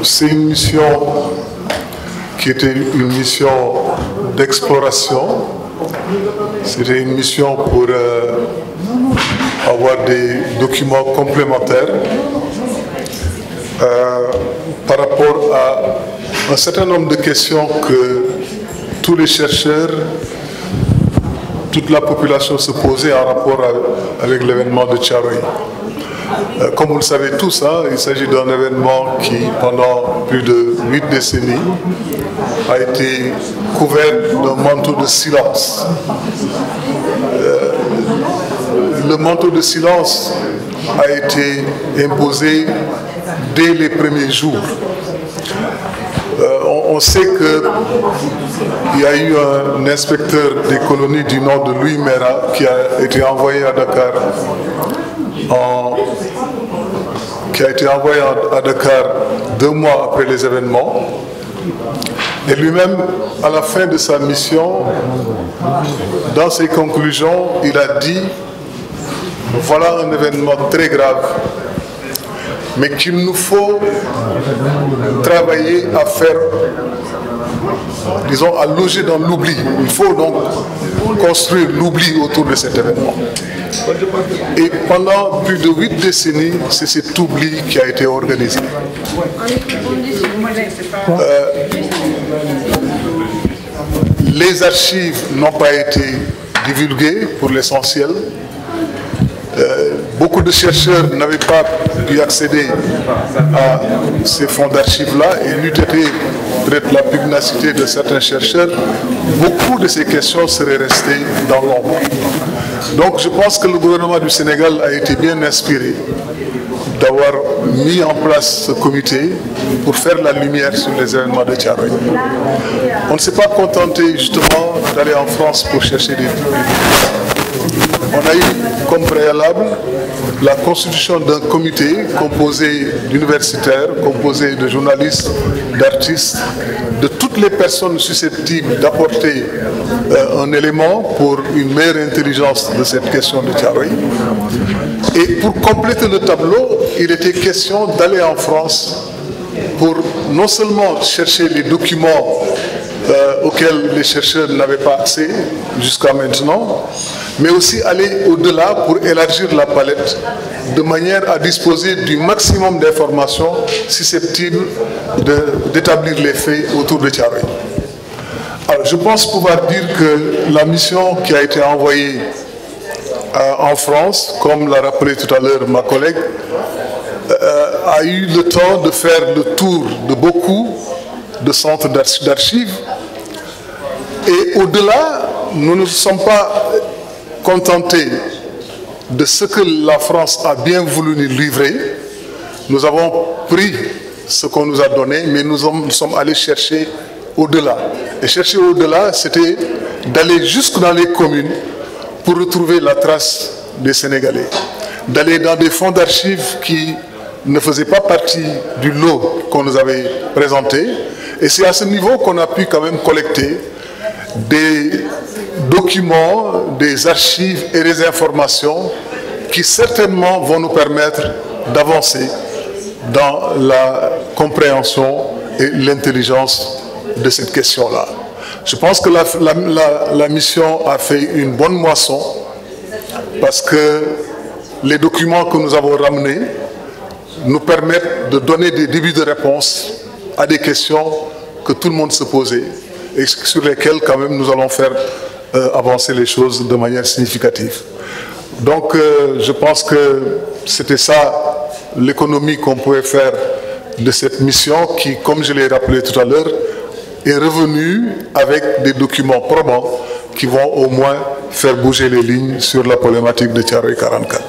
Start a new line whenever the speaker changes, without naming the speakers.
c'est une mission qui était une mission d'exploration. C'était une mission pour avoir des documents complémentaires par rapport à un certain nombre de questions que tous les chercheurs, toute la population se posait en rapport avec l'événement de Thiaroye. Comme vous le savez tous, il s'agit d'un événement qui, pendant plus de 8 décennies, a été couvert d'un manteau de silence. Le manteau de silence a été imposé dès les premiers jours. On sait qu'il y a eu un inspecteur des colonies du nom de Louis Mera qui a été envoyé à Dakar Dakar 2 mois après les événements. Et lui-même, à la fin de sa mission, dans ses conclusions, il a dit « Voilà un événement très grave, mais qu'il nous faut travailler à faire, disons, à loger dans l'oubli. Il faut donc construire l'oubli autour de cet événement. » Et pendant plus de 8 décennies, c'est cet oubli qui a été organisé. Les archives n'ont pas été divulguées pour l'essentiel. Beaucoup de chercheurs n'avaient pas pu accéder à ces fonds d'archives-là et n'eût été peut-être la pugnacité de certains chercheurs, beaucoup de ces questions seraient restées dans l'ombre. Donc je pense que le gouvernement du Sénégal a été bien inspiré d'avoir mis en place ce comité pour faire la lumière sur les événements de Thiaroye. On ne s'est pas contenté justement d'aller en France pour chercher des On a eu comme préalable la constitution d'un comité composé d'universitaires, composé de journalistes, d'artistes, de toutes les personnes susceptibles d'apporter un élément pour une meilleure intelligence de cette question de Thiaroye. Et pour compléter le tableau, il était question d'aller en France pour non seulement chercher les documents auxquels les chercheurs n'avaient pas accès jusqu'à maintenant, mais aussi aller au-delà pour élargir la palette de manière à disposer du maximum d'informations susceptibles d'établir les faits autour de Thiaroye. Alors, je pense pouvoir dire que la mission qui a été envoyée en France, comme l'a rappelé tout à l'heure ma collègue, a eu le temps de faire le tour de beaucoup de centres d'archives. Et au-delà, nous ne sommes pas contentés de ce que la France a bien voulu nous livrer. Nous avons pris ce qu'on nous a donné, mais nous sommes allés chercher au-delà. Et chercher au-delà, c'était d'aller jusque dans les communes pour retrouver la trace des Sénégalais. D'aller dans des fonds d'archives qui ne faisaient pas partie du lot qu'on nous avait présenté. Et c'est à ce niveau qu'on a pu quand même collecter des documents, des archives et des informations qui certainement vont nous permettre d'avancer dans la compréhension et l'intelligence de cette question-là. Je pense que la mission a fait une bonne moisson parce que les documents que nous avons ramenés nous permettent de donner des débuts de réponse à des questions que tout le monde se posait et sur lesquelles quand même nous allons faire avancer les choses de manière significative. Donc je pense que c'était ça l'économie qu'on pouvait faire de cette mission qui, comme je l'ai rappelé tout à l'heure, est revenue avec des documents probants qui vont au moins faire bouger les lignes sur la problématique de Thiaroye 44.